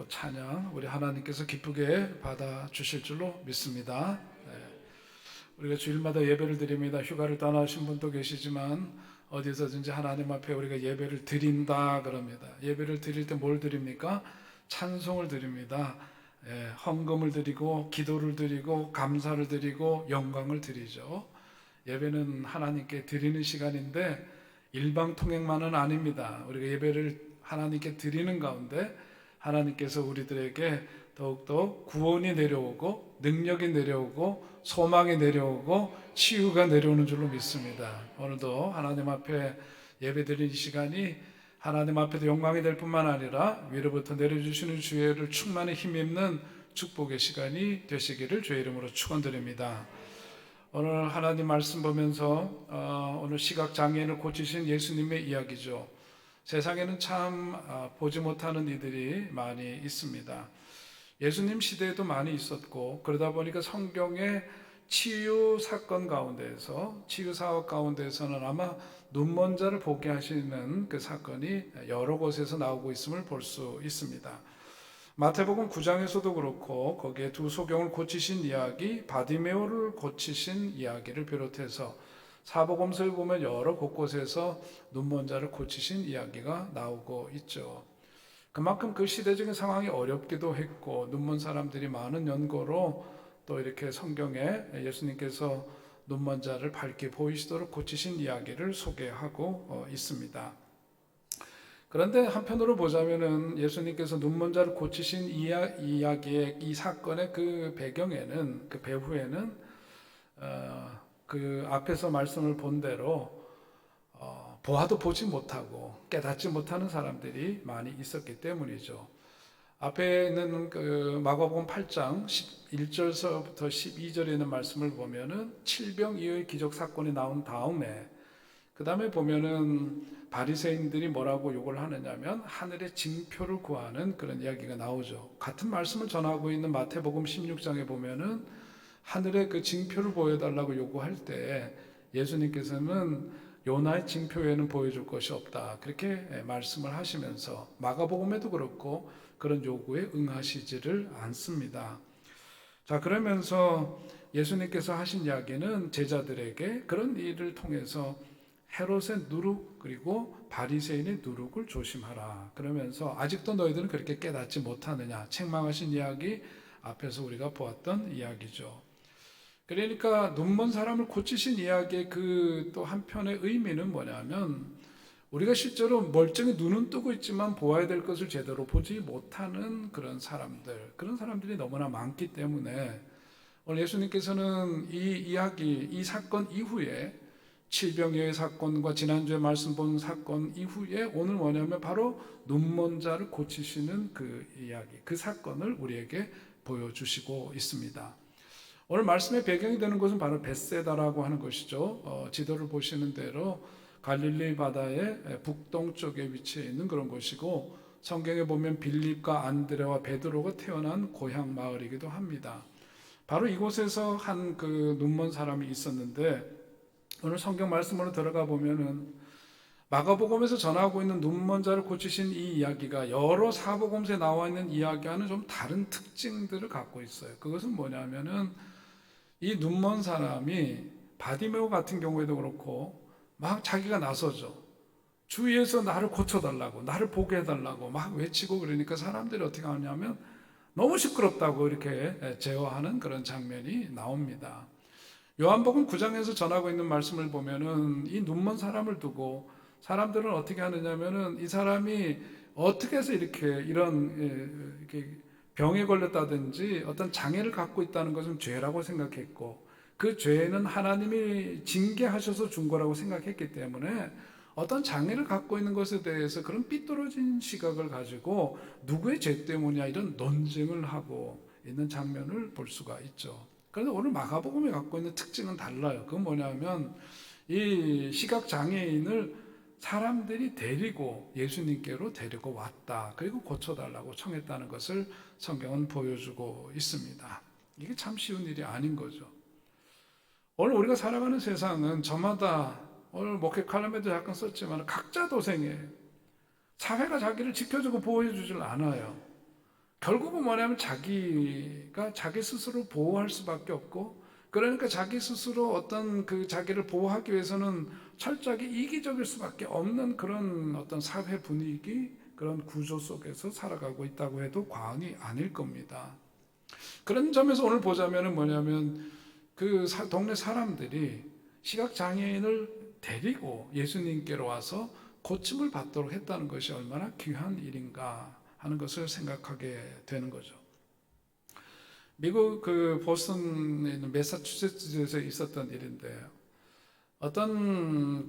또 찬양 우리 하나님께서 기쁘게 받아 주실 줄로 믿습니다. 우리가 주일마다 예배를 드립니다. 휴가를 떠나신 분도 계시지만 어디서든지 하나님 앞에 우리가 예배를 드린다 그럽니다. 예배를 드릴 때 뭘 드립니까? 찬송을 드립니다. 헌금을 드리고 기도를 드리고 감사를 드리고 영광을 드리죠. 예배는 하나님께 드리는 시간인데 일방통행만은 아닙니다. 우리가 예배를 하나님께 드리는 가운데 하나님께서 우리들에게 더욱더 구원이 내려오고 능력이 내려오고 소망이 내려오고 치유가 내려오는 줄로 믿습니다. 오늘도 하나님 앞에 예배드리는 시간이 하나님 앞에도 영광이 될 뿐만 아니라 위로부터 내려주시는 주의를 충만히 힘입는 축복의 시간이 되시기를 주의 이름으로 축원드립니다. 오늘 하나님 말씀 보면서 오늘 시각장애인을 고치신 예수님의 이야기죠. 세상에는 참 보지 못하는 이들이 많이 있습니다. 예수님 시대에도 많이 있었고 그러다 보니까 성경의 치유 사건 가운데에서 치유 사업 가운데에서는 아마 눈먼 자를 보게 하시는 그 사건이 여러 곳에서 나오고 있음을 볼 수 있습니다. 마태복음 9장에서도 그렇고 거기에 두 소경을 고치신 이야기, 바디메오를 고치신 이야기를 비롯해서 사복음서에 보면 여러 곳곳에서 눈먼 자를 고치신 이야기가 나오고 있죠. 그만큼 그 시대적인 상황이 어렵기도 했고 눈먼 사람들이 많은 연고로 또 이렇게 성경에 예수님께서 눈먼 자를 밝게 보이시도록 고치신 이야기를 소개하고 있습니다. 그런데 한편으로 보자면은 예수님께서 눈먼 자를 고치신 이야기의 이 사건의 그 배경에는 그 배후에는 그 앞에서 말씀을 본 대로 보아도 보지 못하고 깨닫지 못하는 사람들이 많이 있었기 때문이죠. 앞에 있는 그 마가복음 8장 1절서부터 12절에 있는 말씀을 보면은 칠병이의 기적 사건이 나온 다음에 그 다음에 보면은 바리새인들이 뭐라고 욕을 하느냐면 하늘의 징표를 구하는 그런 이야기가 나오죠. 같은 말씀을 전하고 있는 마태복음 16장에 보면은 하늘의 그 징표를 보여달라고 요구할 때 예수님께서는 요나의 징표 외에는 보여줄 것이 없다 그렇게 말씀을 하시면서 마가복음에도 그렇고 그런 요구에 응하시지를 않습니다. 자, 그러면서 예수님께서 하신 이야기는 제자들에게 그런 일을 통해서 헤롯의 누룩 그리고 바리새인의 누룩을 조심하라 그러면서 아직도 너희들은 그렇게 깨닫지 못하느냐 책망하신 이야기 앞에서 우리가 보았던 이야기죠. 그러니까 눈먼 사람을 고치신 이야기의 그 또 한편의 의미는 뭐냐면 우리가 실제로 멀쩡히 눈은 뜨고 있지만 보아야 될 것을 제대로 보지 못하는 그런 사람들이 너무나 많기 때문에 오늘 예수님께서는 이 이야기, 이 사건 이후에 칠병여의 사건과 지난주에 말씀 본 사건 이후에 오늘 뭐냐면 바로 눈먼 자를 고치시는 그 이야기, 그 사건을 우리에게 보여주시고 있습니다. 오늘 말씀의 배경이 되는 것은 바로 벳세다라고 하는 것이죠. 지도를 보시는 대로 갈릴리 바다의 북동쪽에 위치해 있는 그런 곳이고 성경에 보면 빌립과 안드레와 베드로가 태어난 고향 마을이기도 합니다. 바로 이곳에서 한 그 눈먼 사람이 있었는데 오늘 성경 말씀으로 들어가 보면은 마가복음에서 전하고 있는 눈먼 자를 고치신 이 이야기가 여러 사복음서에 나와 있는 이야기와는 좀 다른 특징들을 갖고 있어요. 그것은 뭐냐면은 이 눈먼 사람이 바디메오 같은 경우에도 그렇고 막 자기가 나서죠. 주위에서 나를 고쳐달라고 나를 보게 해달라고 막 외치고 그러니까 사람들이 어떻게 하냐면 너무 시끄럽다고 이렇게 제어하는 그런 장면이 나옵니다. 요한복음 9장에서 전하고 있는 말씀을 보면은 이 눈먼 사람을 두고 사람들은 어떻게 하느냐면은 이 사람이 어떻게 해서 이렇게 병에 걸렸다든지 어떤 장애를 갖고 있다는 것은 죄라고 생각했고 그 죄는 하나님이 징계하셔서 준 거라고 생각했기 때문에 어떤 장애를 갖고 있는 것에 대해서 그런 삐뚤어진 시각을 가지고 누구의 죄 때문이냐 이런 논쟁을 하고 있는 장면을 볼 수가 있죠. 그런데 오늘 마가복음이 갖고 있는 특징은 달라요. 그건 뭐냐면 이 시각장애인을 사람들이 데리고 예수님께로 데리고 왔다. 그리고 고쳐달라고 청했다는 것을 성경은 보여주고 있습니다. 이게 참 쉬운 일이 아닌 거죠. 오늘 우리가 살아가는 세상은 저마다 오늘 목회 칼럼에도 약간 썼지만 각자 도생해. 사회가 자기를 지켜주고 보호해주질 않아요. 결국은 뭐냐면 자기가 자기 스스로 보호할 수밖에 없고, 그러니까 자기 스스로 어떤 그 자기를 보호하기 위해서는 철저하게 이기적일 수밖에 없는 그런 어떤 사회 분위기, 그런 구조 속에서 살아가고 있다고 해도 과언이 아닐 겁니다. 그런 점에서 오늘 보자면 뭐냐면 그 동네 사람들이 시각장애인을 데리고 예수님께로 와서 고침을 받도록 했다는 것이 얼마나 귀한 일인가 하는 것을 생각하게 되는 거죠. 미국 그 보스턴에 있는 매사추세츠주에서 있었던 일인데, 어떤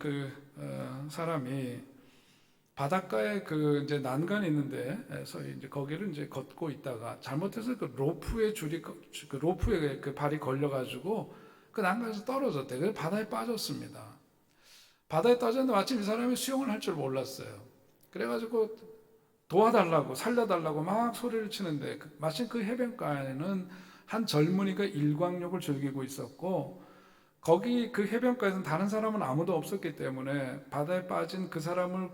사람이 바닷가에 그 이제 난간이 있는데서 이제 거기를 이제 걷고 있다가 잘못해서 그 로프의 줄이 그 로프에 그 발이 걸려가지고 그 난간에서 떨어졌대. 그래서 바다에 빠졌습니다. 바다에 빠졌는데 마침 이 사람이 수영을 할 줄 몰랐어요. 그래가지고 도와달라고 살려달라고 막 소리를 치는데 마침 그 해변가에는 한 젊은이가 일광욕을 즐기고 있었고, 거기 그 해변가에는 다른 사람은 아무도 없었기 때문에 바다에 빠진 그 사람을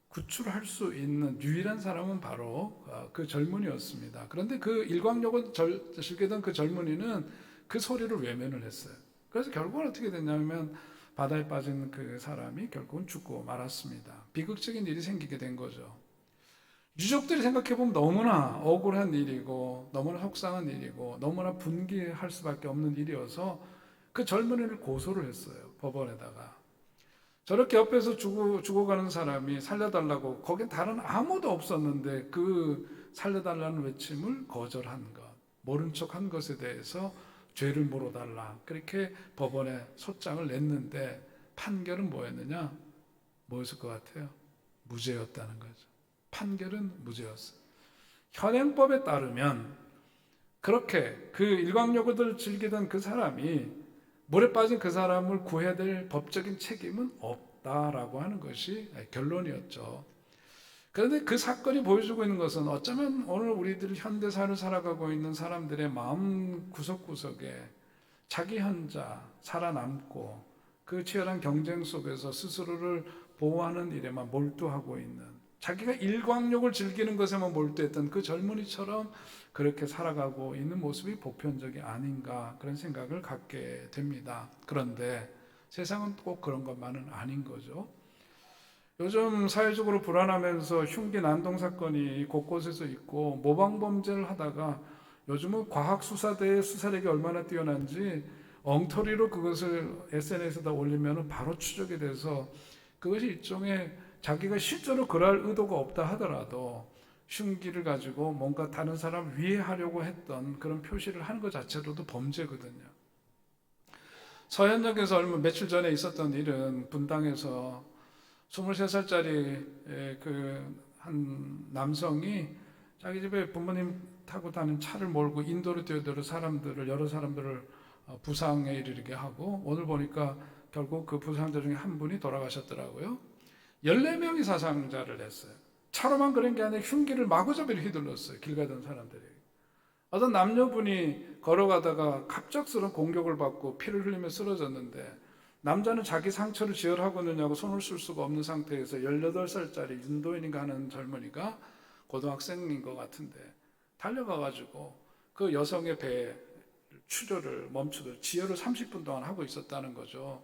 구출할 수 있는 유일한 사람은 바로 그 젊은이였습니다. 그런데 그 일광욕을 즐기던 그 젊은이는 그 소리를 외면을 했어요. 그래서 결국은 어떻게 됐냐면 바다에 빠진 그 사람이 결국은 죽고 말았습니다. 비극적인 일이 생기게 된 거죠. 유족들이 생각해보면 너무나 억울한 일이고 너무나 속상한 일이고 너무나 분개할 수밖에 없는 일이어서 그 젊은이를 고소를 했어요, 법원에다가. 저렇게 옆에서 죽어가는 사람이 살려달라고, 거긴 다른 아무도 없었는데 그 살려달라는 외침을 거절한 것, 모른 척한 것에 대해서 죄를 물어달라, 그렇게 법원에 소장을 냈는데 판결은 뭐였느냐? 뭐였을 것 같아요? 무죄였다는 거죠. 판결은 무죄였어요. 현행법에 따르면 그렇게 그 일광욕을 즐기던 그 사람이 물에 빠진 그 사람을 구해야 될 법적인 책임은 없다라고 하는 것이 결론이었죠. 그런데 그 사건이 보여주고 있는 것은 어쩌면 오늘 우리들 현대사를 살아가고 있는 사람들의 마음 구석구석에 자기 혼자 살아남고 그 치열한 경쟁 속에서 스스로를 보호하는 일에만 몰두하고 있는, 자기가 일광욕을 즐기는 것에만 몰두했던 그 젊은이처럼 그렇게 살아가고 있는 모습이 보편적이 아닌가, 그런 생각을 갖게 됩니다. 그런데 세상은 꼭 그런 것만은 아닌 거죠. 요즘 사회적으로 불안하면서 흉기 난동 사건이 곳곳에서 있고 모방범죄를 하다가 요즘은 과학수사대의 수사력이 얼마나 뛰어난지 엉터리로 그것을 SNS에다 올리면 바로 추적이 돼서 그것이 일종의 자기가 실제로 그럴 의도가 없다 하더라도 흉기를 가지고 뭔가 다른 사람 위해하려고 했던 그런 표시를 하는 것 자체로도 범죄거든요. 서현역에서 며칠 전에 있었던 일은 분당에서 23살짜리 그 한 남성이 자기 집에 부모님 타고 다니는 차를 몰고 인도로 뛰어들어 여러 사람들을 부상에 이르게 하고, 오늘 보니까 결국 그 부상자 중에 한 분이 돌아가셨더라고요. 14명이 사상자를 냈어요. 차로만 그런 게 아니라 흉기를 마구잡이로 휘둘렀어요, 길 가던 사람들이. 어떤 남녀분이 걸어가다가 갑작스러운 공격을 받고 피를 흘리며 쓰러졌는데, 남자는 자기 상처를 지혈하고 있느냐고 손을 쓸 수가 없는 상태에서 18살짜리 윤도인인가 하는 젊은이가, 고등학생인 것 같은데, 달려가가지고 그 여성의 배에 출혈을 멈추도록 지혈을 30분 동안 하고 있었다는 거죠.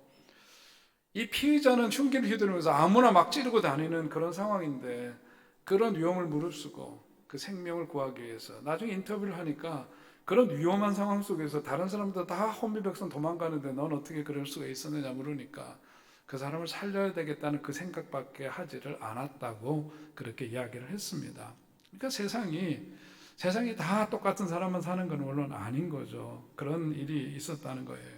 이 피의자는 흉기를 휘두르면서 아무나 막 찌르고 다니는 그런 상황인데, 그런 위험을 무릅쓰고 그 생명을 구하기 위해서, 나중에 인터뷰를 하니까 그런 위험한 상황 속에서 다른 사람들 다 혼비백산 도망가는데 넌 어떻게 그럴 수가 있었느냐 물으니까 그 사람을 살려야 되겠다는 그 생각밖에 하지를 않았다고 그렇게 이야기를 했습니다. 그러니까 세상이 다 똑같은 사람만 사는 건 물론 아닌 거죠. 그런 일이 있었다는 거예요.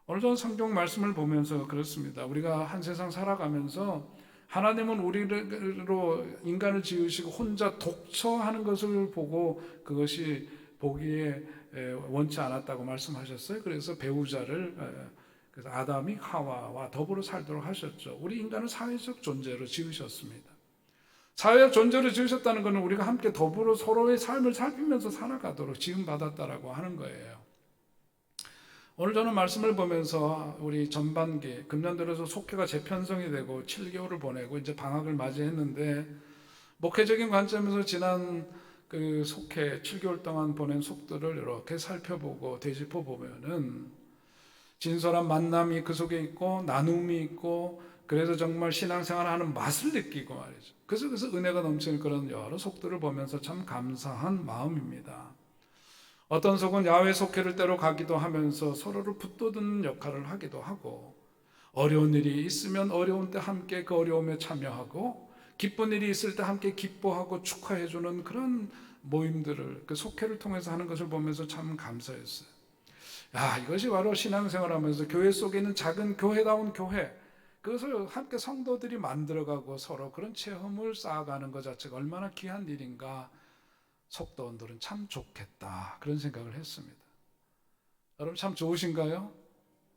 오늘 저는 성경 말씀을 보면서 그렇습니다. 우리가 한 세상 살아가면서 하나님은 우리로 인간을 지으시고 혼자 독처하는 것을 보고 그것이 보기에 원치 않았다고 말씀하셨어요. 그래서 배우자를, 그래서 아담이 하와와 더불어 살도록 하셨죠. 우리 인간은 사회적 존재로 지으셨습니다. 사회적 존재로 지으셨다는 것은 우리가 함께 더불어 서로의 삶을 살피면서 살아가도록 지음받았다라고 하는 거예요. 오늘 저는 말씀을 보면서 우리 전반기 금년 들어서 속회가 재편성이 되고 7개월을 보내고 이제 방학을 맞이했는데, 목회적인 관점에서 지난 그 속해 7개월 동안 보낸 속들을 이렇게 살펴보고 되짚어 보면은 진솔한 만남이 그 속에 있고 나눔이 있고 그래서 정말 신앙생활하는 맛을 느끼고 말이죠. 그래서 은혜가 넘치는 그런 여러 속들을 보면서 참 감사한 마음입니다. 어떤 속은 야외 속회를 때로 가기도 하면서 서로를 붙돋는 역할을 하기도 하고 어려운 일이 있으면 어려운 때 함께 그 어려움에 참여하고 기쁜 일이 있을 때 함께 기뻐하고 축하해주는 그런 모임들을 그 속회를 통해서 하는 것을 보면서 참 감사했어요. 야, 이것이 바로 신앙생활하면서 교회 속에 있는 작은 교회다운 교회, 그것을 함께 성도들이 만들어가고 서로 그런 체험을 쌓아가는 것 자체가 얼마나 귀한 일인가. 속도원들은 참 좋겠다 그런 생각을 했습니다. 여러분 참 좋으신가요?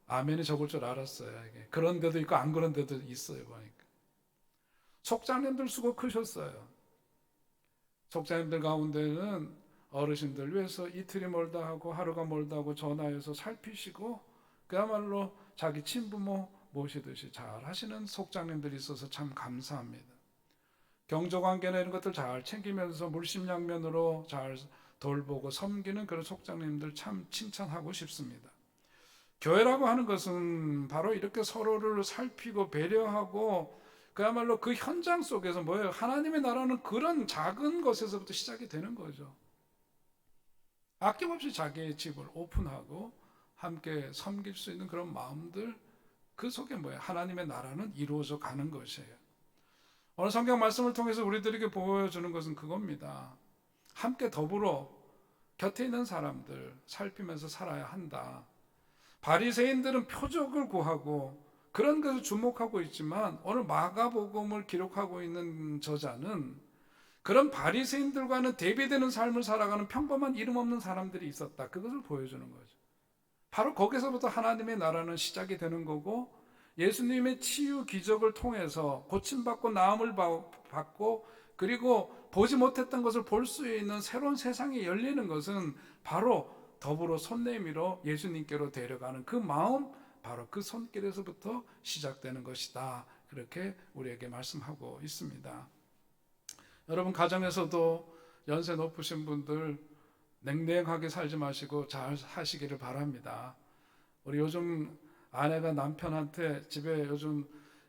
아멘이 적을 줄 알았어요. 이게. 그런 데도 있고 안 그런 데도 있어요. 보니까 속장님들 수고 크셨어요. 속장님들 가운데는 어르신들 위해서 이틀이 멀다 하고 하루가 멀다 하고 전화해서 살피시고 그야말로 자기 친부모 모시듯이 잘 하시는 속장님들이 있어서 참 감사합니다. 경조관계나 이런 것들 잘 챙기면서 물심양면으로 잘 돌보고 섬기는 그런 속장님들 참 칭찬하고 싶습니다. 교회라고 하는 것은 바로 이렇게 서로를 살피고 배려하고 그야말로 그 현장 속에서 뭐예요? 하나님의 나라는 그런 작은 것에서부터 시작이 되는 거죠. 아낌없이 자기의 집을 오픈하고 함께 섬길 수 있는 그런 마음들, 그 속에 뭐예요? 하나님의 나라는 이루어져 가는 것이에요. 오늘 성경 말씀을 통해서 우리들에게 보여주는 것은 그겁니다. 함께 더불어 곁에 있는 사람들 살피면서 살아야 한다. 바리새인들은 표적을 구하고 그런 것을 주목하고 있지만 오늘 마가복음을 기록하고 있는 저자는 그런 바리새인들과는 대비되는 삶을 살아가는 평범한 이름 없는 사람들이 있었다. 그것을 보여주는 거죠. 바로 거기서부터 하나님의 나라는 시작이 되는 거고 예수님의 치유 기적을 통해서 고침받고 나음을 받고 그리고 보지 못했던 것을 볼 수 있는 새로운 세상이 열리는 것은 바로 더불어 손 내밀어 예수님께로 데려가는 그 마음, 바로 그 손길에서부터 시작되는 것이다. 그렇게 우리에게 말씀하고 있습니다. 여러분 가정에서도 연세 높으신 분들 냉랭하게 살지 마시고 잘 하시기를 바랍니다. 우리 요즘 아내가 남편한테 집에 요즘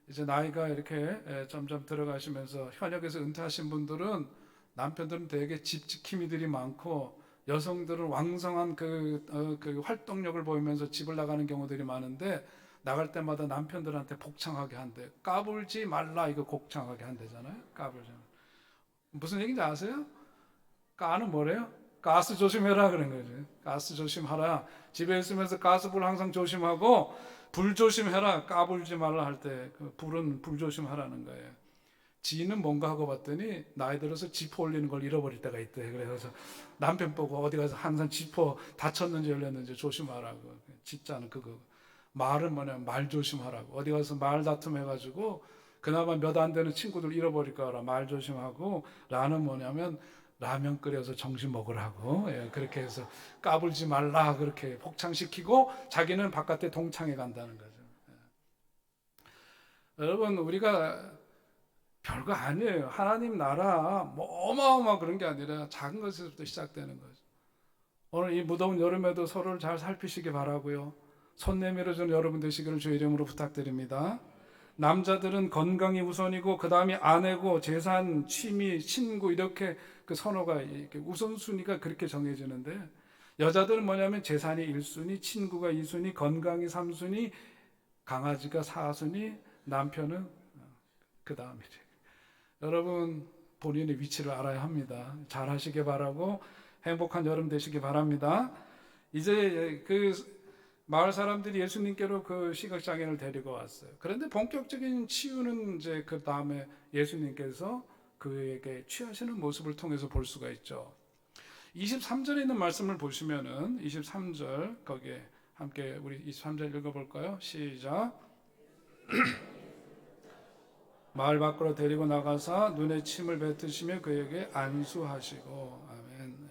이제 나이가 이렇게 점점 들어가시면서 현역에서 은퇴하신 분들은 남편들은 되게 집지킴이들이 많고 여성들은 왕성한 그 활동력을 보이면서 집을 나가는 경우들이 많은데 나갈 때마다 남편들한테 복창하게 한대. 까불지 말라 이거 복창하게 한대잖아요. 까불지. 무슨 얘기인지 아세요? 까는 뭐래요? 가스 조심해라 그런 거죠. 가스 조심하라. 집에 있으면서 가스불 항상 조심하고 불 조심해라. 까불지 말라 할 때 그 불은 불 조심하라는 거예요. 지는 뭔가 하고 봤더니 나이 들어서 지퍼 올리는 걸 잃어버릴 때가 있대. 그래서 남편 보고 어디 가서 항상 지퍼 닫혔는지 열렸는지 조심하라고. 지자는 그거. 말은 뭐냐면 말 조심하라고. 어디 가서 말 다툼 해가지고 그나마 몇 안 되는 친구들 잃어버릴 거라 말 조심하고 라는 뭐냐면 라면 끓여서 정신 먹으라고. 예, 그렇게 해서 까불지 말라 그렇게 복창시키고 자기는 바깥에 동창회 간다는 거죠. 예. 여러분 우리가 별거 아니에요. 하나님 나라 뭐 어마어마 그런 게 아니라 작은 것에서부터 시작되는 거죠. 오늘 이 무더운 여름에도 서로를 잘 살피시기 바라고요. 손 내밀어주는 여러분 되시기를 주의 이름으로 부탁드립니다. 남자들은 건강이 우선이고 그 다음이 아내고 재산, 취미, 친구 이렇게 그 선호가 이렇게 우선순위가 그렇게 정해지는데 여자들은 뭐냐면 재산이 1순위, 친구가 2순위, 건강이 3순위, 강아지가 4순위, 남편은 그 다음이죠. 여러분 본인의 위치를 알아야 합니다. 잘 하시기 바라고 행복한 여름 되시기 바랍니다. 이제 그 마을 사람들이 예수님께로 그 시각장애인을 데리고 왔어요. 그런데 본격적인 치유는 이제 그 다음에 예수님께서 그에게 취하시는 모습을 통해서 볼 수가 있죠. 23절에 있는 말씀을 보시면은 23절 거기에 함께 우리 23절 읽어볼까요? 시작. 마을 밖으로 데리고 나가사 눈에 침을 뱉으시며 그에게 안수하시고. 아멘.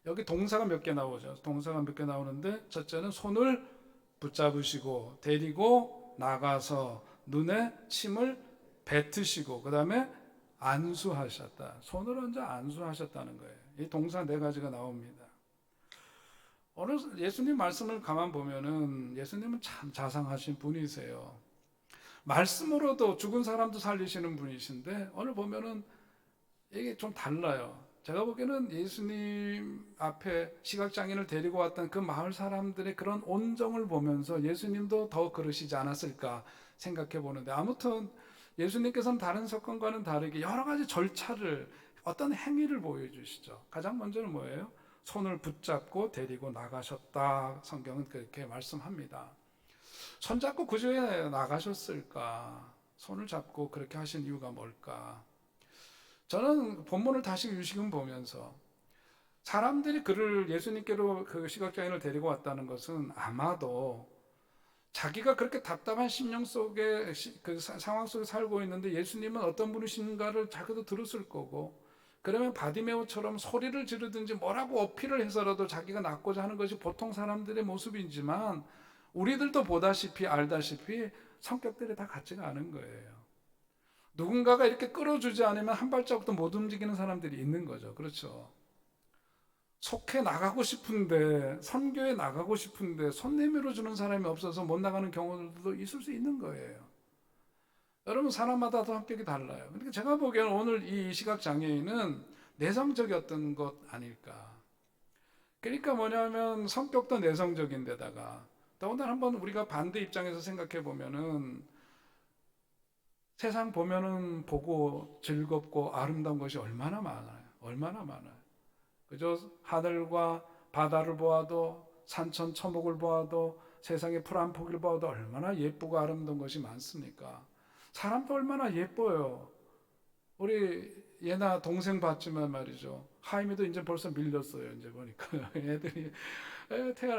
여기 동사가 몇 개 나오죠. 동사가 몇 개 나오는데 첫째는 손을 붙잡으시고 데리고 나가서 눈에 침을 뱉으시고 그 다음에 안수하셨다. 손을 얹어 안수하셨다는 거예요. 이 동사 네 가지가 나옵니다. 오늘 예수님 말씀을 가만 보면은 예수님은 참 자상하신 분이세요. 말씀으로도 죽은 사람도 살리시는 분이신데 오늘 보면은 이게 좀 달라요. 제가 보기에는 예수님 앞에 시각장애인을 데리고 왔던 그 마을 사람들의 그런 온정을 보면서 예수님도 더 그러시지 않았을까 생각해 보는데, 아무튼 예수님께서는 다른 사건과는 다르게 여러 가지 절차를, 어떤 행위를 보여주시죠. 가장 먼저는 뭐예요? 손을 붙잡고 데리고 나가셨다. 성경은 그렇게 말씀합니다. 손잡고 구조에 나가셨을까? 손을 잡고 그렇게 하신 이유가 뭘까? 저는 본문을 다시 유심히 보면서 사람들이 그를 예수님께로 그 시각장애인을 데리고 왔다는 것은 아마도 자기가 그렇게 답답한 심령 속에 그 상황 속에 살고 있는데 예수님은 어떤 분이신가를 자기도 들었을 거고, 그러면 바디메오처럼 소리를 지르든지 뭐라고 어필을 해서라도 자기가 낫고자 하는 것이 보통 사람들의 모습이지만 우리들도 보다시피 알다시피 성격들이 다 같지가 않은 거예요. 누군가가 이렇게 끌어주지 않으면 한 발자국도 못 움직이는 사람들이 있는 거죠. 그렇죠? 속해 나가고 싶은데, 선교에 나가고 싶은데 손 내밀어 주는 사람이 없어서 못 나가는 경우들도 있을 수 있는 거예요. 여러분, 사람마다 성격이 달라요. 그러니까 제가 보기에는 오늘 이 시각장애인은 내성적이었던 것 아닐까. 그러니까 뭐냐면 성격도 내성적인데다가 더군다나 한번 우리가 반대 입장에서 생각해 보면은 세상 보면은 보고 즐겁고 아름다운 것이 얼마나 많아요. 얼마나 많아요. 그저 하늘과 바다를 보아도, 산천 초목을 보아도, 세상의 풀 한 포기를 보아도 얼마나 예쁘고 아름다운 것이 많습니까? 사람도 얼마나 예뻐요. 우리 얘나 동생 봤지만 말이죠. 하임이도 이제 벌써 밀렸어요. 이제 보니까 애들이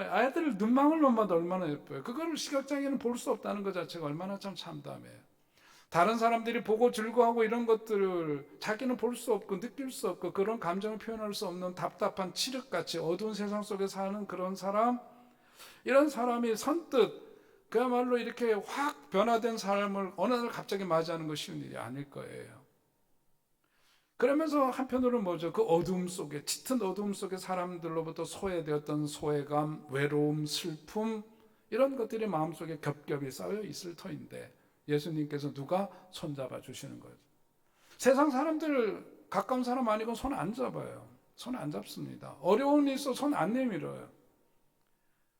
아이들 눈망울만 봐도 얼마나 예뻐요. 그거를 시각장애는 볼 수 없다는 것 자체가 얼마나 참 참담해요. 다른 사람들이 보고 즐거워하고 이런 것들을 자기는 볼 수 없고 느낄 수 없고 그런 감정을 표현할 수 없는 답답한 칠흑같이 어두운 세상 속에 사는 그런 사람, 이런 사람이 선뜻 그야말로 이렇게 확 변화된 삶을 어느 날 갑자기 맞이하는 것이 쉬운 일이 아닐 거예요. 그러면서 한편으로는 뭐죠? 그 어둠 속에, 짙은 어둠 속에 사람들로부터 소외되었던 소외감, 외로움, 슬픔, 이런 것들이 마음속에 겹겹이 쌓여 있을 터인데 예수님께서 누가 손잡아 주시는 거죠. 세상 사람들 가까운 사람 아니고 손 안 잡아요. 손 안 잡습니다. 어려운 일 있어 손 안 내밀어요.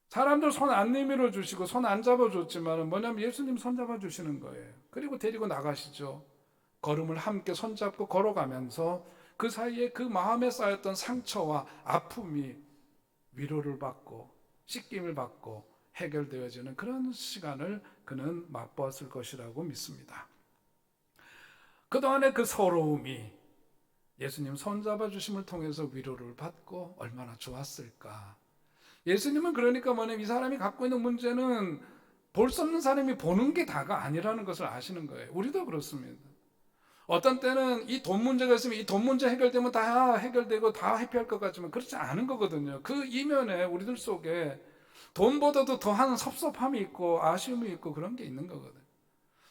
사람들 손 안 내밀어 주시고 손 안 잡아 줬지만 뭐냐면 예수님 손 잡아 주시는 거예요. 그리고 데리고 나가시죠. 걸음을 함께 손잡고 걸어가면서 그 사이에 그 마음에 쌓였던 상처와 아픔이 위로를 받고 씻김을 받고 해결되어지는 그런 시간을 그는 맛보았을 것이라고 믿습니다. 그동안의 그 서러움이 예수님 손잡아 주심을 통해서 위로를 받고 얼마나 좋았을까. 예수님은 그러니까 뭐냐면 이 사람이 갖고 있는 문제는 볼 수 없는 사람이 보는 게 다가 아니라는 것을 아시는 거예요. 우리도 그렇습니다. 어떤 때는 이 돈 문제가 있으면 이 돈 문제 해결되면 다 해결되고 다 회피할 것 같지만 그렇지 않은 거거든요. 그 이면에 우리들 속에 돈보다도 더한 섭섭함이 있고 아쉬움이 있고 그런 게 있는 거거든요.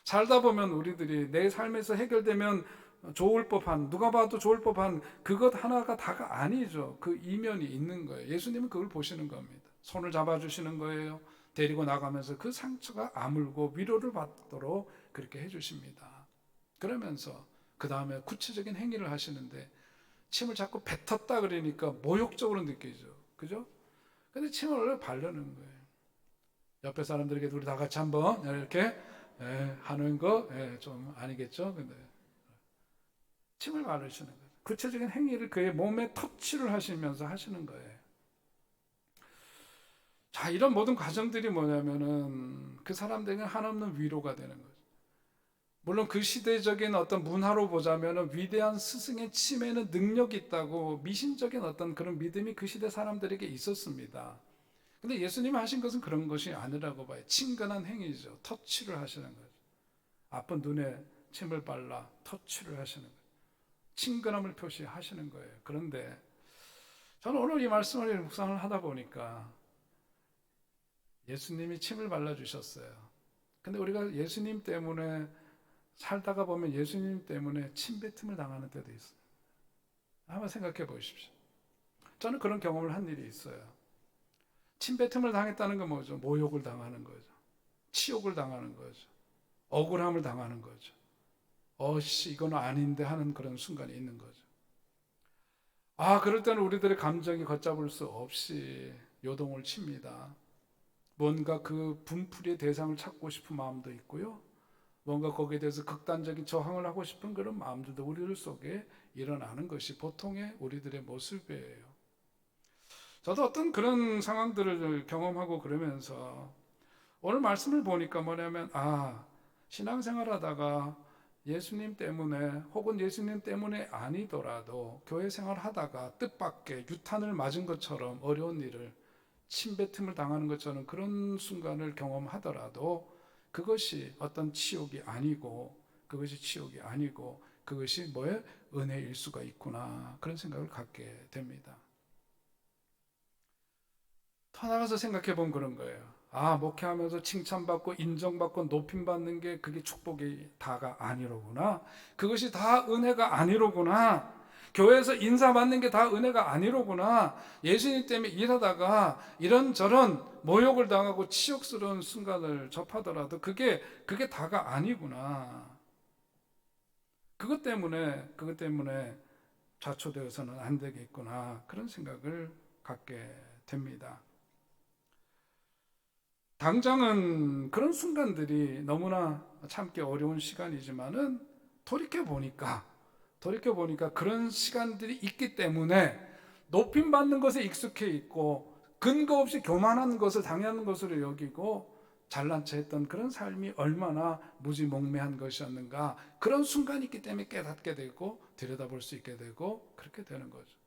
살다 보면 우리들이 내 삶에서 해결되면 좋을 법한, 누가 봐도 좋을 법한 그것 하나가 다가 아니죠. 그 이면이 있는 거예요. 예수님은 그걸 보시는 겁니다. 손을 잡아주시는 거예요. 데리고 나가면서 그 상처가 아물고 위로를 받도록 그렇게 해주십니다. 그러면서 그 다음에 구체적인 행위를 하시는데 침을 자꾸 뱉었다 그러니까 모욕적으로 느끼죠. 그죠? 근데 침을 바르는 거예요. 옆에 사람들에게 우리 다 같이 한번 이렇게 하는 거 좀 아니겠죠? 근데 침을 바르시는 거예요. 구체적인 행위를 그의 몸에 터치를 하시면서 하시는 거예요. 자, 이런 모든 과정들이 뭐냐면은 그 사람들에게 한없는 위로가 되는 거죠. 물론 그 시대적인 어떤 문화로 보자면은 위대한 스승의 침에는 능력이 있다고 미신적인 어떤 그런 믿음이 그 시대 사람들에게 있었습니다. 근데 예수님이 하신 것은 그런 것이 아니라고 봐요. 친근한 행위죠. 터치를 하시는 거죠. 아픈 눈에 침을 발라 터치를 하시는 거예요. 친근함을 표시하시는 거예요. 그런데 저는 오늘 이 말씀을 묵상을 하다 보니까 예수님이 침을 발라주셨어요. 근데 우리가 예수님 때문에 살다가 보면 예수님 때문에 침뱉음을 당하는 때도 있어요. 한번 생각해 보십시오. 저는 그런 경험을 한 일이 있어요. 침뱉음을 당했다는 건 뭐죠? 모욕을 당하는 거죠. 치욕을 당하는 거죠. 억울함을 당하는 거죠. 이건 아닌데 하는 그런 순간이 있는 거죠. 그럴 때는 우리들의 감정이 걷잡을 수 없이 요동을 칩니다. 뭔가 그 분풀이의 대상을 찾고 싶은 마음도 있고요. 뭔가 거기에 대해서 극단적인 저항을 하고 싶은 그런 마음들도 우리들 속에 일어나는 것이 보통의 우리들의 모습이에요. 저도 어떤 그런 상황들을 경험하고 그러면서 오늘 말씀을 보니까 뭐냐면 신앙생활 하다가 예수님 때문에 혹은 예수님 때문에 아니더라도 교회 생활 하다가 뜻밖의 유탄을 맞은 것처럼 어려운 일을 침뱉음을 당하는 것처럼 그런 순간을 경험하더라도 그것이 어떤 치욕이 아니고 그것이 뭐의 은혜일 수가 있구나 그런 생각을 갖게 됩니다. 더 나가서 생각해 보면 그런 거예요. 목회하면서 칭찬받고 인정받고 높임받는 게 그게 축복이 다가 아니로구나. 그것이 다 은혜가 아니로구나. 교회에서 인사받는 게 다 은혜가 아니로구나. 예수님 때문에 일하다가 이런저런 모욕을 당하고 치욕스러운 순간을 접하더라도 그게 다가 아니구나. 그것 때문에 좌초되어서는 안 되겠구나. 그런 생각을 갖게 됩니다. 당장은 그런 순간들이 너무나 참기 어려운 시간이지만은 돌이켜보니까 그런 시간들이 있기 때문에 높임받는 것에 익숙해 있고 근거 없이 교만한 것을 당연한 것으로 여기고 잘난 체 했던 그런 삶이 얼마나 무지몽매한 것이었는가 그런 순간이 있기 때문에 깨닫게 되고 들여다볼 수 있게 되고 그렇게 되는 거죠.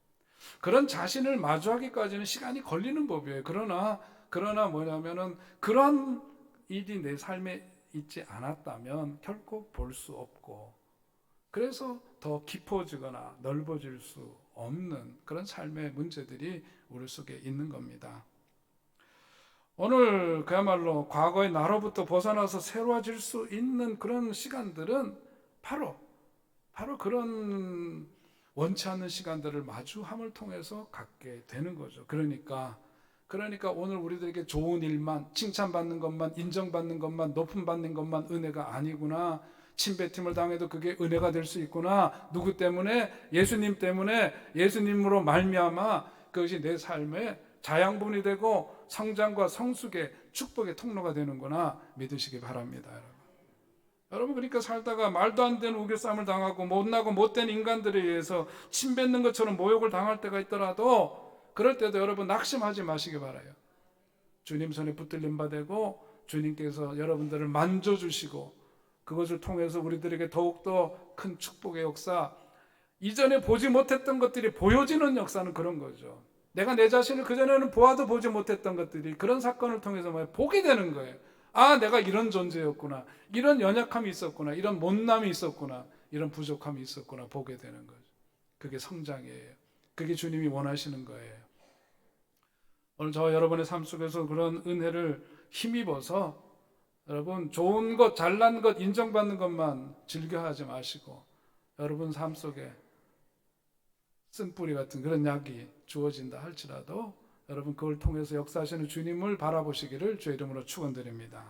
그런 자신을 마주하기까지는 시간이 걸리는 법이에요. 그러나 뭐냐면은 그런 일이 내 삶에 있지 않았다면 결코 볼 수 없고 그래서 더 깊어지거나 넓어질 수 없는 그런 삶의 문제들이 우리 속에 있는 겁니다. 오늘 그야말로 과거의 나로부터 벗어나서 새로워질 수 있는 그런 시간들은 바로 그런 원치 않는 시간들을 마주함을 통해서 갖게 되는 거죠. 그러니까 오늘 우리들에게 좋은 일만, 칭찬받는 것만, 인정받는 것만, 높임받는 것만 은혜가 아니구나. 침뱉음을 당해도 그게 은혜가 될 수 있구나. 누구 때문에? 예수님 때문에, 예수님으로 말미암아 그것이 내 삶의 자양분이 되고 성장과 성숙의 축복의 통로가 되는구나 믿으시기 바랍니다. 여러분 그러니까 살다가 말도 안 되는 우겨쌈을 당하고 못나고 못된 인간들에 의해서 침뱉는 것처럼 모욕을 당할 때가 있더라도 그럴 때도 여러분 낙심하지 마시기 바라요. 주님 손에 붙들림 받고 주님께서 여러분들을 만져주시고 그것을 통해서 우리들에게 더욱더 큰 축복의 역사, 이전에 보지 못했던 것들이 보여지는 역사는 그런 거죠. 내가 내 자신을 그전에는 보아도 보지 못했던 것들이 그런 사건을 통해서 보게 되는 거예요. 내가 이런 존재였구나. 이런 연약함이 있었구나. 이런 못남이 있었구나. 이런 부족함이 있었구나. 보게 되는 거죠. 그게 성장이에요. 그게 주님이 원하시는 거예요. 오늘 저와 여러분의 삶 속에서 그런 은혜를 힘입어서 여러분 좋은 것, 잘난 것, 인정받는 것만 즐겨하지 마시고 여러분 삶 속에 쓴뿌리 같은 그런 약이 주어진다 할지라도 여러분 그걸 통해서 역사하시는 주님을 바라보시기를 주의 이름으로 축원드립니다.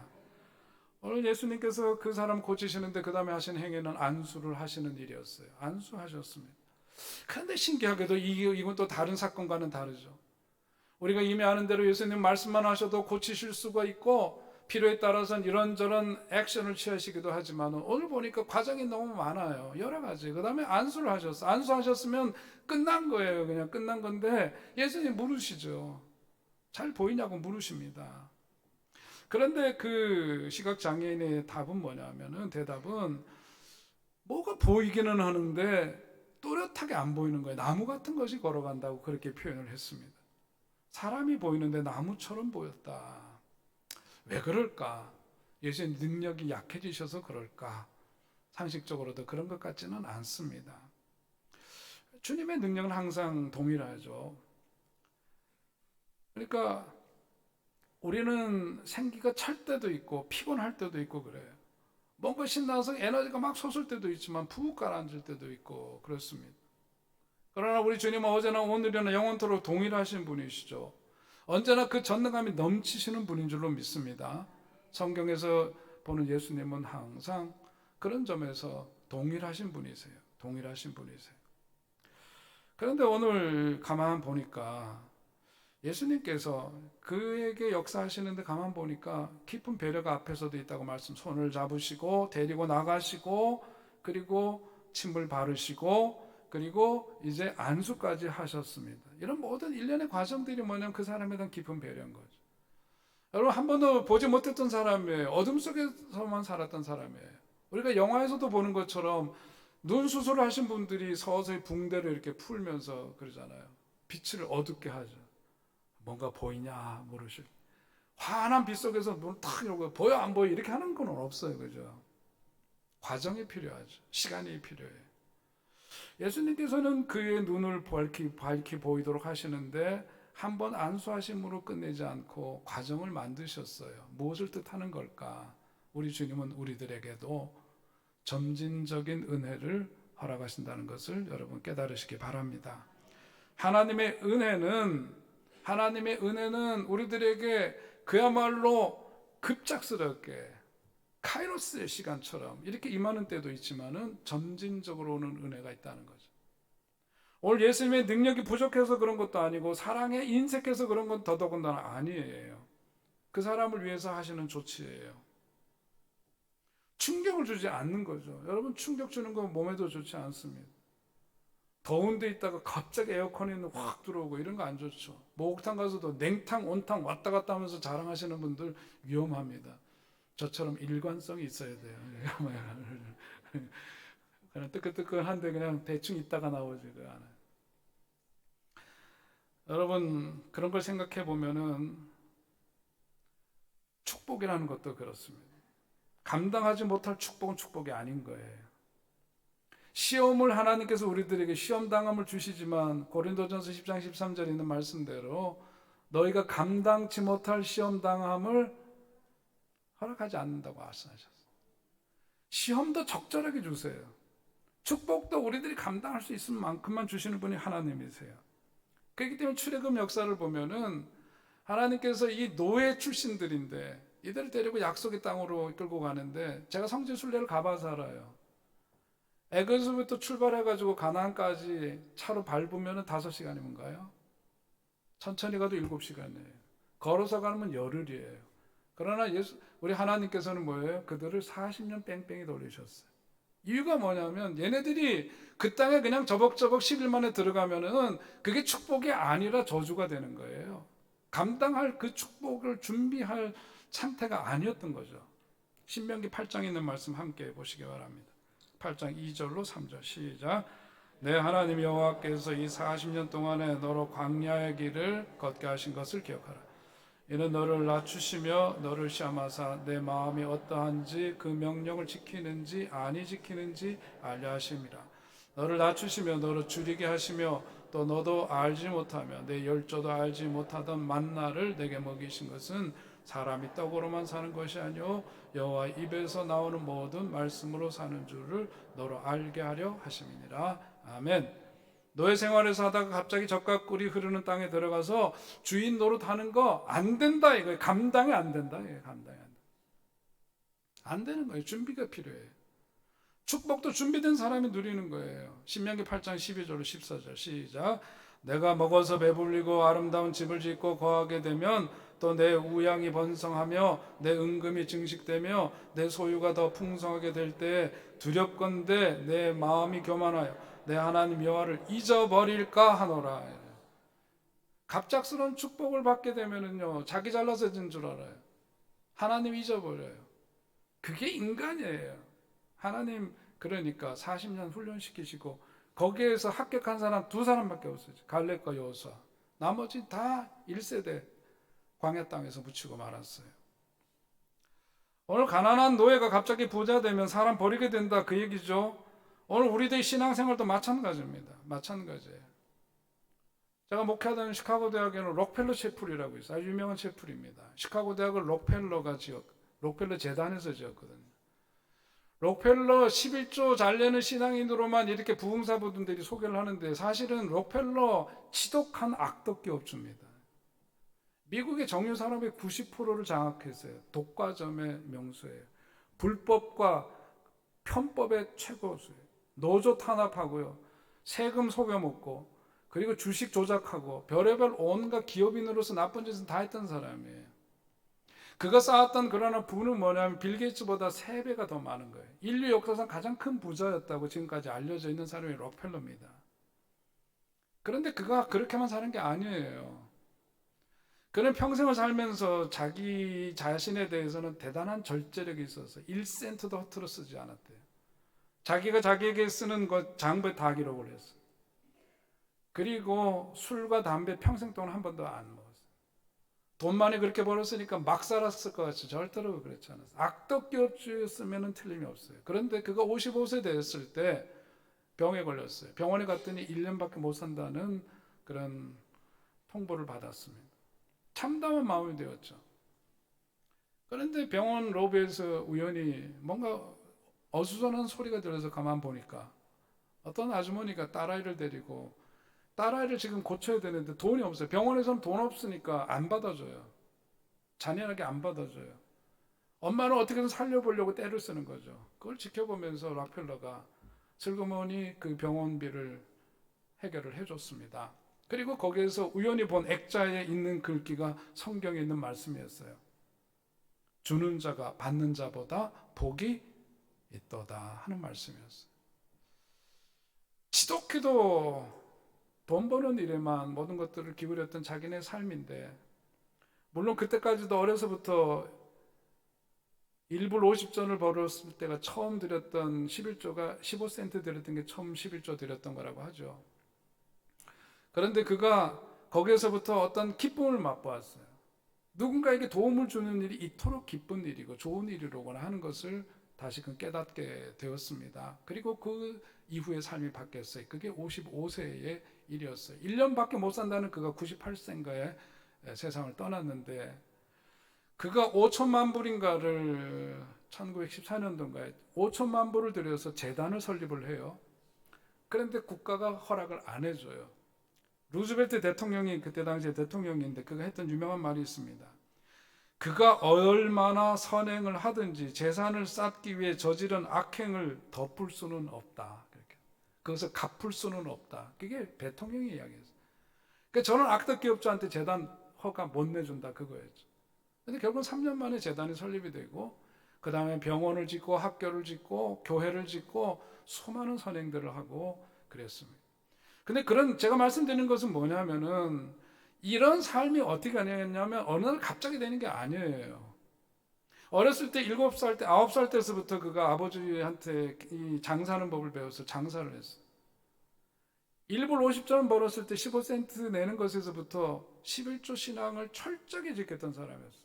오늘 예수님께서 그 사람 고치시는데 그 다음에 하신 행위는 안수를 하시는 일이었어요. 안수하셨습니다. 그런데 신기하게도 이건 또 다른 사건과는 다르죠. 우리가 이미 아는 대로 예수님 말씀만 하셔도 고치실 수가 있고 필요에 따라서는 이런저런 액션을 취하시기도 하지만 오늘 보니까 과정이 너무 많아요. 여러 가지. 그 다음에 안수를 하셨어요. 안수하셨으면 끝난 거예요. 그냥 끝난 건데 예수님 물으시죠. 잘 보이냐고 물으십니다. 그런데 그 시각장애인의 답은 뭐냐면은 대답은 뭐가 보이기는 하는데 또렷하게 안 보이는 거예요. 나무 같은 것이 걸어간다고 그렇게 표현을 했습니다. 사람이 보이는데 나무처럼 보였다. 왜 그럴까? 예수의 능력이 약해지셔서 그럴까? 상식적으로도 그런 것 같지는 않습니다. 주님의 능력은 항상 동일하죠. 그러니까 우리는 생기가 찰 때도 있고 피곤할 때도 있고 그래요. 뭔가 신나서 에너지가 막 솟을 때도 있지만 푹 가라앉을 때도 있고 그렇습니다. 그러나 우리 주님은 어제나 오늘이나 영원토록 동일하신 분이시죠. 언제나 그 전능감이 넘치시는 분인 줄로 믿습니다. 성경에서 보는 예수님은 항상 그런 점에서 동일하신 분이세요. 동일하신 분이세요. 그런데 오늘 가만 보니까 예수님께서 그에게 역사하시는데 가만 보니까 깊은 배려가 앞에서도 있다고 말씀, 손을 잡으시고 데리고 나가시고 그리고 침을 바르시고 그리고 이제 안수까지 하셨습니다. 이런 모든 일련의 과정들이 뭐냐면 그 사람에 대한 깊은 배려인 거죠. 여러분, 한 번도 보지 못했던 사람이에요. 어둠 속에서만 살았던 사람이에요. 우리가 영화에서도 보는 것처럼 눈 수술하신 분들이 서서히 붕대를 이렇게 풀면서 그러잖아요. 빛을 어둡게 하죠. 뭔가 보이냐 모르실. 환한 빛 속에서 눈을 탁 이러고 보여 안 보여 이렇게 하는 건 없어요. 그죠? 과정이 필요하죠. 시간이 필요해요. 예수님께서는 그의 눈을 밝히 보이도록 하시는데 한 번 안수하심으로 끝내지 않고 과정을 만드셨어요. 무엇을 뜻하는 걸까? 우리 주님은 우리들에게도 점진적인 은혜를 허락하신다는 것을 여러분 깨달으시기 바랍니다. 하나님의 은혜는 우리들에게 그야말로 급작스럽게 카이로스의 시간처럼 이렇게 임하는 때도 있지만은 점진적으로 오는 은혜가 있다는 거죠. 오늘 예수님의 능력이 부족해서 그런 것도 아니고 사랑에 인색해서 그런 건 더더군다나 아니에요. 그 사람을 위해서 하시는 조치예요. 충격을 주지 않는 거죠. 여러분, 충격 주는 건 몸에도 좋지 않습니다. 더운 데 있다가 갑자기 에어컨이 확 들어오고 이런 거 안 좋죠. 목욕탕 가서도 냉탕 온탕 왔다 갔다 하면서 자랑하시는 분들 위험합니다. 저처럼 일관성이 있어야 돼요. 그냥 뜨끈뜨끈한데 그냥 대충 있다가 나오지 그 안에. 여러분, 그런 걸 생각해 보면은 축복이라는 것도 그렇습니다. 감당하지 못할 축복은 축복이 아닌 거예요. 시험을 하나님께서 우리들에게 시험당함을 주시지만 고린도전서 10장 13절에 있는 말씀대로 너희가 감당치 못할 시험당함을 허락하지 않는다고 말씀하셨어요. 시험도 적절하게 주세요. 축복도 우리들이 감당할 수 있을 만큼만 주시는 분이 하나님이세요. 그렇기 때문에 출애굽 역사를 보면은 하나님께서 이 노예 출신들인데 이들을 데리고 약속의 땅으로 이끌고 가는데 제가 성지 순례를 가봐서 알아요. 애굽에서부터 출발해가지고 가나안까지 차로 밟으면 5시간이면가요? 천천히 가도 7시간이에요. 걸어서 가면 열흘이에요. 그러나 우리 하나님께서는 뭐예요? 그들을 40년 뺑뺑이 돌리셨어요. 이유가 뭐냐면 얘네들이 그 땅에 그냥 저벅저벅 10일 만에 들어가면은 그게 축복이 아니라 저주가 되는 거예요. 감당할 그 축복을 준비할 상태가 아니었던 거죠. 신명기 8장에 있는 말씀 함께 보시기 바랍니다. 8장 2절로 3절 시작. 내 하나님 여호와께서 이 40년 동안에 너로 광야의 길을 걷게 하신 것을 기억하라. 이는 너를 낮추시며 너를 시험하사 내 마음이 어떠한지 그 명령을 지키는지 아니 지키는지 알려 하심이라. 너를 낮추시며 너를 줄이게 하시며 또 너도 알지 못하며 내 열조도 알지 못하던 만나를 내게 먹이신 것은 사람이 떡으로만 사는 것이 아니오 여호와 입에서 나오는 모든 말씀으로 사는 줄을 너로 알게 하려 하심이니라. 아멘. 노예 생활에서 하다가 갑자기 젖과 꿀이 흐르는 땅에 들어가서 주인 노릇하는 거 안 된다 이거예요. 감당이 안 된다. 감당이 안 된다. 안 되는 거예요. 준비가 필요해요. 축복도 준비된 사람이 누리는 거예요. 신명기 8장 12절로 14절 시작. 내가 먹어서 배불리고 아름다운 집을 짓고 거하게 되면 또 내 우양이 번성하며 내 은금이 증식되며 내 소유가 더 풍성하게 될 때 두렵건대 내 마음이 교만하여 내 하나님 여호와를 잊어버릴까 하노라. 갑작스러운 축복을 받게 되면은요 자기 잘나서 진 줄 알아요. 하나님 잊어버려요. 그게 인간이에요. 하나님 그러니까 40년 훈련시키시고 거기에서 합격한 사람 2사람밖에 없어요. 갈렙과 여호수아. 나머지 다 1세대 광야 땅에서 묻히고 말았어요. 오늘 가난한 노예가 갑자기 부자 되면 사람 버리게 된다 그 얘기죠. 오늘 우리들의 신앙생활도 마찬가지입니다. 마찬가지예요. 제가 목회하던 시카고 대학에는 록펠러 채플이라고 있어요. 아주 유명한 채플입니다. 시카고 대학을 록펠러 재단에서 지었거든요. 록펠러 11조 잘 내는 신앙인으로만 이렇게 부흥사분들이 소개를 하는데 사실은 록펠러 지독한 악덕 기업주입니다. 미국의 정유 산업의 90%를 장악했어요. 독과점의 명수예요. 불법과 편법의 최고수예요. 노조 탄압하고요. 세금 속여먹고 그리고 주식 조작하고 별의별 온갖 기업인으로서 나쁜 짓은 다 했던 사람이에요. 그가 쌓았던 그러나 부는 뭐냐면 빌 게이츠보다 3배가 더 많은 거예요. 인류 역사상 가장 큰 부자였다고 지금까지 알려져 있는 사람이 록펠러입니다. 그런데 그가 그렇게만 사는 게 아니에요. 그는 평생을 살면서 자기 자신에 대해서는 대단한 절제력이 있어서 1센트도 허투루 쓰지 않았대요. 자기가 자기에게 쓰는 것 장부에 다 기록을 했어요. 그리고 술과 담배 평생 동안 한 번도 안 먹었어요. 돈 많이 그렇게 벌었으니까 막 살았을 것 같이 절대로 그렇지 않았어요. 악덕 기업주였으면 틀림이 없어요. 그런데 그가 55세 됐을 때 병에 걸렸어요. 병원에 갔더니 1년밖에 못 산다는 그런 통보를 받았습니다. 참담한 마음이 되었죠. 그런데 병원 로비에서 우연히 뭔가 어수선한 소리가 들려서 가만 보니까 어떤 아주머니가 딸아이를 데리고 딸아이를 지금 고쳐야 되는데 돈이 없어요. 병원에서는 돈 없으니까 안 받아줘요. 잔인하게 안 받아줘요. 엄마는 어떻게든 살려보려고 떼를 쓰는 거죠. 그걸 지켜보면서 록펠러가 슬그머니 그 병원비를 해결을 해줬습니다. 그리고 거기에서 우연히 본 액자에 있는 글귀가 성경에 있는 말씀이었어요. 주는 자가 받는 자보다 복이 있도다 하는 말씀이었어요. 지독히도 돈 버는 일에만 모든 것들을 기울였던 자기네 삶인데, 물론 그때까지도 어려서부터 1불 50전을 벌었을 때가 처음 드렸던 11조가 15센트 드렸던 게 처음 11조 드렸던 거라고 하죠. 그런데 그가 거기에서부터 어떤 기쁨을 맛보았어요. 누군가에게 도움을 주는 일이 이토록 기쁜 일이고 좋은 일이로구나 하는 것을 다시금 깨닫게 되었습니다. 그리고 그 이후의 삶이 바뀌었어요. 그게 55세의 일이었어요. 1년밖에 못 산다는 그가 98세인가에 세상을 떠났는데, 그가 5천만 불인가를 1914년도인가에 5천만 불을 들여서 재단을 설립을 해요. 그런데 국가가 허락을 안 해줘요. 루즈벨트 대통령이 그때 당시에 대통령인데 그가 했던 유명한 말이 있습니다. 그가 얼마나 선행을 하든지 재산을 쌓기 위해 저지른 악행을 덮을 수는 없다. 그것을 갚을 수는 없다. 그게 대통령의 이야기였어요. 그러니까 저는 악덕 기업주한테 재단 허가 못 내준다 그거였죠. 근데 결국은 3년 만에 재단이 설립이 되고 그 다음에 병원을 짓고 학교를 짓고 교회를 짓고 수많은 선행들을 하고 그랬습니다. 근데 제가 말씀드리는 것은 뭐냐면은 이런 삶이 어떻게 가냐면 어느 날 갑자기 되는 게 아니에요. 어렸을 때 7살 때 9살 때서부터 그가 아버지한테 이 장사하는 법을 배워서 장사를 했어요. 1불 50전 벌었을 때 15센트 내는 것에서부터 11조 신앙을 철저하게 지켰던 사람이었어요.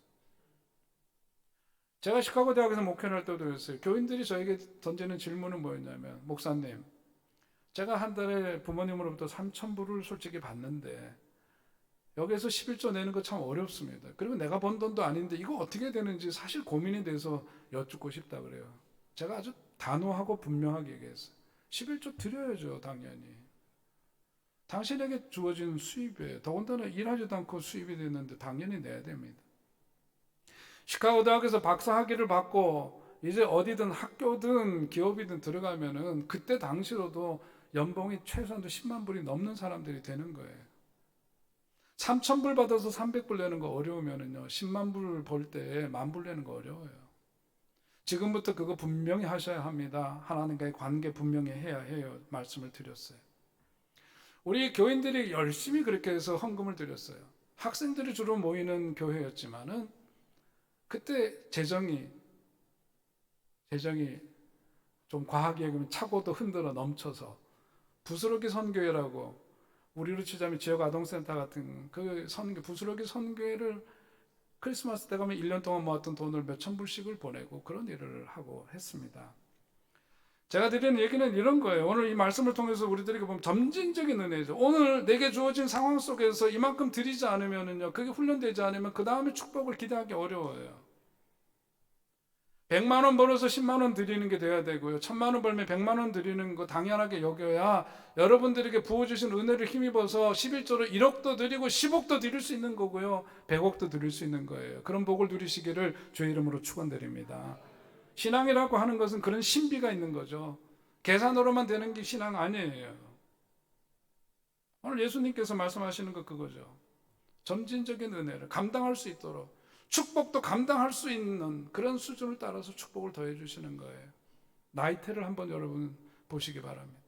제가 시카고 대학에서 목회를 할 때도 그랬어요. 교인들이 저에게 던지는 질문은 뭐였냐면, 목사님, 제가 한 달에 부모님으로부터 3,000불을 솔직히 받는데 여기에서 11조 내는 거 참 어렵습니다. 그리고 내가 번 돈도 아닌데 이거 어떻게 되는지 사실 고민이 돼서 여쭙고 싶다 그래요. 제가 아주 단호하고 분명하게 얘기했어요. 11조 드려야죠, 당연히. 당신에게 주어진 수입에 더군다나 일하지도 않고 수입이 됐는데 당연히 내야 됩니다. 시카고 대학에서 박사 학위를 받고 이제 어디든 학교든 기업이든 들어가면은 그때 당시로도 연봉이 최소한도 10만 불이 넘는 사람들이 되는 거예요. 3,000불 받아서 300불 내는 거 어려우면은요, 10만 불 벌 때 10,000불 내는 거 어려워요. 지금부터 그거 분명히 하셔야 합니다. 하나님과의 관계 분명히 해야 해요. 말씀을 드렸어요. 우리 교인들이 열심히 그렇게 해서 헌금을 드렸어요. 학생들이 주로 모이는 교회였지만은 그때 재정이 좀 과하게 얘기하면 차고도 흔들어 넘쳐서 부스러기 선교회라고, 우리로 치자면 지역 아동센터 같은 그 선교, 부스러기 선교회를 크리스마스 때 가면 1년 동안 모았던 돈을 몇천 불씩을 보내고 그런 일을 하고 했습니다. 제가 드리는 얘기는 이런 거예요. 오늘 이 말씀을 통해서 우리들에게 보면 점진적인 은혜죠. 오늘 내게 주어진 상황 속에서 이만큼 드리지 않으면요, 그게 훈련되지 않으면 그 다음에 축복을 기대하기 어려워요. 100만 원 벌어서 10만 원 드리는 게 돼야 되고요. 1000만 원 벌면 100만 원 드리는 거 당연하게 여겨야 여러분들에게 부어주신 은혜를 힘입어서 11조로 1억도 드리고 10억도 드릴 수 있는 거고요. 100억도 드릴 수 있는 거예요. 그런 복을 누리시기를 주의 이름으로 축원드립니다. 신앙이라고 하는 것은 그런 신비가 있는 거죠. 계산으로만 되는 게 신앙 아니에요. 오늘 예수님께서 말씀하시는 거 그거죠. 점진적인 은혜를 감당할 수 있도록 축복도 감당할 수 있는 그런 수준을 따라서 축복을 더해 주시는 거예요. 나이테를 한번 여러분 보시기 바랍니다.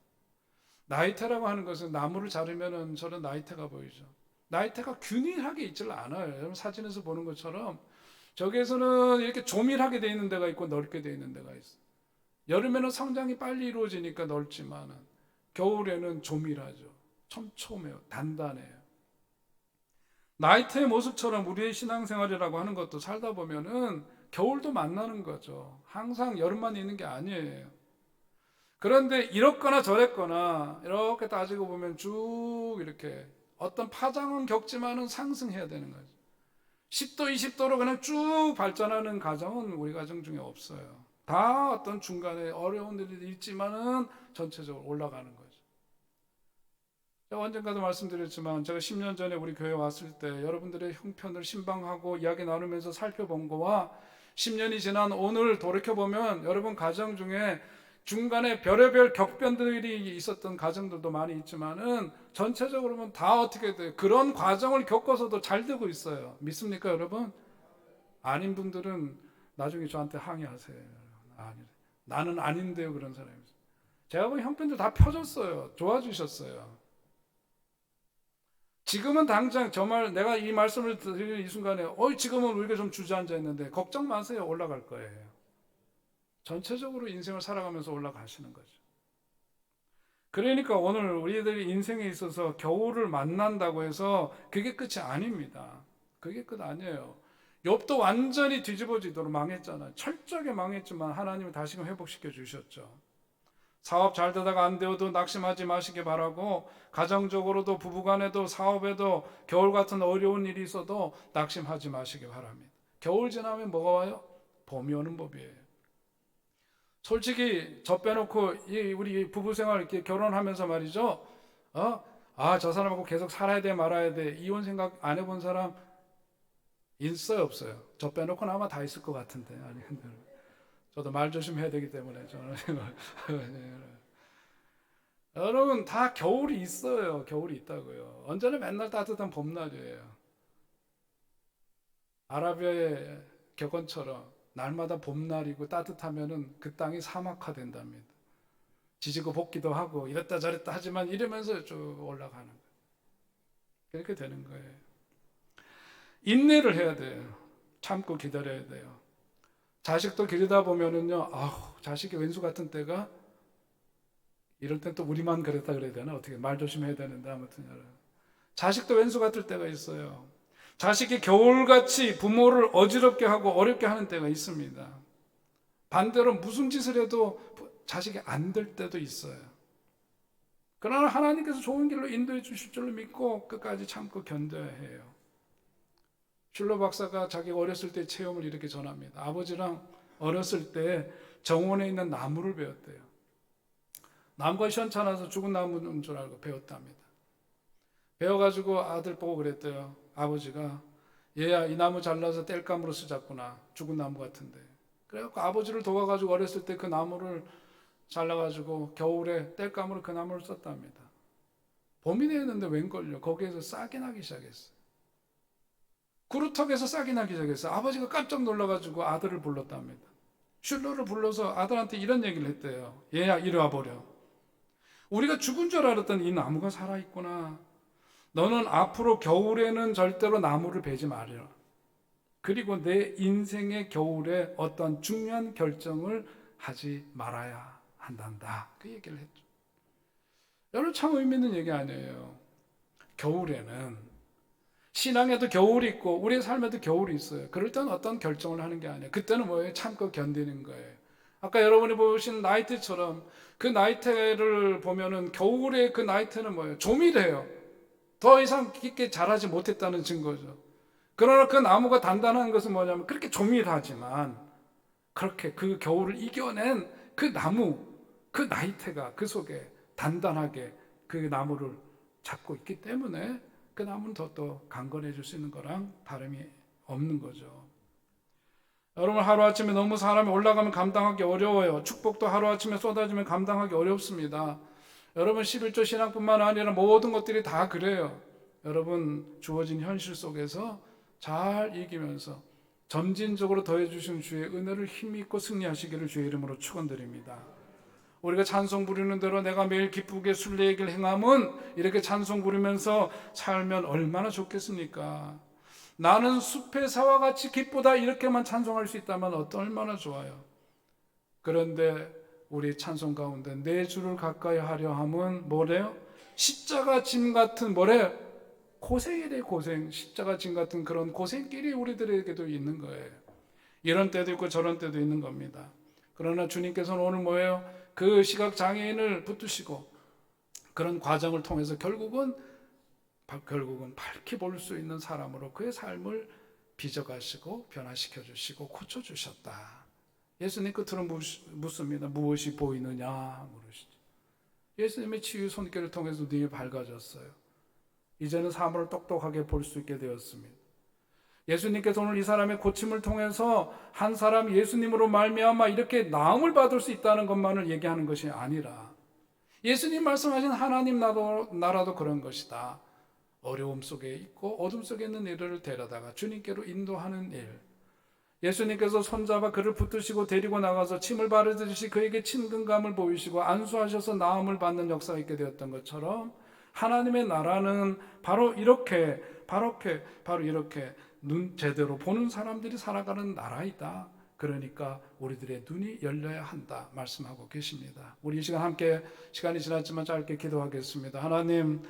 나이테라고 하는 것은 나무를 자르면은 저런 나이테가 보이죠. 나이테가 균일하게 있질 않아요. 여러분 사진에서 보는 것처럼 저기에서는 이렇게 조밀하게 돼 있는 데가 있고 넓게 돼 있는 데가 있어요. 여름에는 성장이 빨리 이루어지니까 넓지만은 겨울에는 조밀하죠. 촘촘해요. 단단해요. 나이테의 모습처럼 우리의 신앙생활이라고 하는 것도 살다 보면은 겨울도 만나는 거죠. 항상 여름만 있는 게 아니에요. 그런데 이렇거나 저랬거나 이렇게 따지고 보면 쭉 이렇게 어떤 파장은 겪지만은 상승해야 되는 거죠. 10도, 20도로 그냥 쭉 발전하는 가정은 우리 가정 중에 없어요. 다 어떤 중간에 어려운 일이 있지만은 전체적으로 올라가는 거죠. 제가 언젠가도 말씀드렸지만 제가 10년 전에 우리 교회 왔을 때 여러분들의 형편을 신방하고 이야기 나누면서 살펴본 거와 10년이 지난 오늘 돌이켜보면 여러분 가정 중에 중간에 별의별 격변들이 있었던 가정들도 많이 있지만은 전체적으로 보면 다 어떻게 돼요? 그런 과정을 겪어서도 잘 되고 있어요. 믿습니까 여러분? 아닌 분들은 나중에 저한테 항의하세요. 아니, 나는 아닌데요. 그런 사람이 있어요. 제가 보면 형편들 다 펴졌어요. 좋아지셨어요. 지금은 당장 정말 내가 이 말씀을 드리는 이 순간에 지금은 우리가 좀 주저앉아 있는데 걱정 마세요. 올라갈 거예요. 전체적으로 인생을 살아가면서 올라가시는 거죠. 그러니까 오늘 우리들이 인생에 있어서 겨울을 만난다고 해서 그게 끝이 아닙니다. 그게 끝 아니에요. 욥도 완전히 뒤집어지도록 망했잖아요. 철저하게 망했지만 하나님이 다시금 회복시켜 주셨죠. 사업 잘 되다가 안 되어도 낙심하지 마시기 바라고, 가정적으로도 부부간에도 사업에도 겨울 같은 어려운 일이 있어도 낙심하지 마시기 바랍니다. 겨울 지나면 뭐가 와요? 봄이 오는 법이에요. 솔직히 저 빼놓고 우리 부부 생활 이렇게 결혼하면서 말이죠. 저 사람하고 계속 살아야 돼 말아야 돼 이혼 생각 안 해본 사람 있어요 없어요? 저 빼놓고는 아마 다 있을 것 같은데. 아니 근데 저도 말 조심해야 되기 때문에 저는 여러분 다 겨울이 있어요. 겨울이 있다고요. 언제나 맨날 따뜻한 봄날이에요. 아라비아의 격언처럼 날마다 봄날이고 따뜻하면은 그 땅이 사막화된답니다. 지지고 볶기도 하고 이랬다 저랬다 하지만 이러면서 쭉 올라가는 거예요. 그렇게 되는 거예요. 인내를 해야 돼요. 참고 기다려야 돼요. 자식도 기르다 보면은요, 자식이 왼수 같은 때가 이럴 땐 또 우리만 그랬다 그래야 되나? 어떻게 말 조심해야 되는데 아무튼 자식도 왼수 같을 때가 있어요. 자식이 겨울같이 부모를 어지럽게 하고 어렵게 하는 때가 있습니다. 반대로 무슨 짓을 해도 자식이 안 될 때도 있어요. 그러나 하나님께서 좋은 길로 인도해 주실 줄로 믿고 끝까지 참고 견뎌야 해요. 슐러 박사가 자기가 어렸을 때 체험을 이렇게 전합니다. 아버지랑 어렸을 때 정원에 있는 나무를 배웠대요. 나무가 시원찮아서 죽은 나무인 줄 알고 배웠답니다. 배워가지고 아들 보고 그랬대요. 아버지가 얘야 이 나무 잘라서 땔감으로 쓰자꾸나. 죽은 나무 같은데. 그래갖고 아버지를 도와가지고 어렸을 때 그 나무를 잘라가지고 겨울에 땔감으로 그 나무를 썼답니다. 봄이 되었는데 웬걸요 거기에서 싹이 나기 시작했어요. 구루턱에서 싹이 나기 시작했어요. 아버지가 깜짝 놀라가지고 아들을 불렀답니다. 슐러를 불러서 아들한테 이런 얘기를 했대요. 얘야 이리 와보려. 우리가 죽은 줄 알았던 이 나무가 살아있구나. 너는 앞으로 겨울에는 절대로 나무를 베지 말아라. 그리고 내 인생의 겨울에 어떤 중요한 결정을 하지 말아야 한단다. 그 얘기를 했죠. 여러분 참 의미 있는 얘기 아니에요. 겨울에는 신앙에도 겨울이 있고 우리의 삶에도 겨울이 있어요. 그럴 때는 어떤 결정을 하는 게 아니에요. 그때는 뭐예요? 참고 견디는 거예요. 아까 여러분이 보신 나이테처럼 그 나이테를 보면은 겨울에 그 나이테는 뭐예요? 조밀해요. 더 이상 깊게 자라지 못했다는 증거죠. 그러나 그 나무가 단단한 것은 뭐냐면 그렇게 조밀하지만 그렇게 그 겨울을 이겨낸 그 나무, 그 나이테가 그 속에 단단하게 그 나무를 잡고 있기 때문에 그 나무는 더 강건해질 수 있는 거랑 다름이 없는 거죠. 여러분, 하루아침에 너무 사람이 올라가면 감당하기 어려워요. 축복도 하루아침에 쏟아지면 감당하기 어렵습니다. 여러분, 11조 신앙뿐만 아니라 모든 것들이 다 그래요. 여러분, 주어진 현실 속에서 잘 이기면서 점진적으로 더해주신 주의 은혜를 힘입고 승리하시기를 주의 이름으로 축원드립니다. 우리가 찬송 부르는 대로 내가 매일 기쁘게 순례의 길 행함은 이렇게 찬송 부르면서 살면 얼마나 좋겠습니까? 나는 숲의 사와 같이 기쁘다, 이렇게만 찬송할 수 있다면 얼마나 좋아요. 그런데 우리 찬송 가운데 내 주를 가까이 하려 함은 뭐래요? 십자가 짐 같은 뭐래? 고생이래. 고생. 십자가 짐 같은 그런 고생길이 우리들에게도 있는 거예요. 이런 때도 있고 저런 때도 있는 겁니다. 그러나 주님께서는 오늘 뭐예요? 그 시각장애인을 붙드시고 그런 과정을 통해서 결국은 밝히 볼 수 있는 사람으로 그의 삶을 빚어가시고 변화시켜 주시고 고쳐주셨다. 예수님 끝으로 묻습니다. 무엇이 보이느냐 물으시죠. 예수님의 치유 손길을 통해서 눈이 밝아졌어요. 이제는 사물을 똑똑하게 볼 수 있게 되었습니다. 예수님께서 오늘 이 사람의 고침을 통해서 한 사람 예수님으로 말미암아 이렇게 나음을 받을 수 있다는 것만을 얘기하는 것이 아니라 예수님 말씀하신 하나님 나라도 그런 것이다. 어려움 속에 있고 어둠 속에 있는 이들을 데려다가 주님께로 인도하는 일. 예수님께서 손잡아 그를 붙드시고 데리고 나가서 침을 바르듯이 그에게 친근감을 보이시고 안수하셔서 나음을 받는 역사가 있게 되었던 것처럼 하나님의 나라는 바로 이렇게 눈 제대로 보는 사람들이 살아가는 나라이다. 그러니까 우리들의 눈이 열려야 한다 말씀하고 계십니다. 우리 이 시간 함께 시간이 지났지만 짧게 기도하겠습니다. 하나님,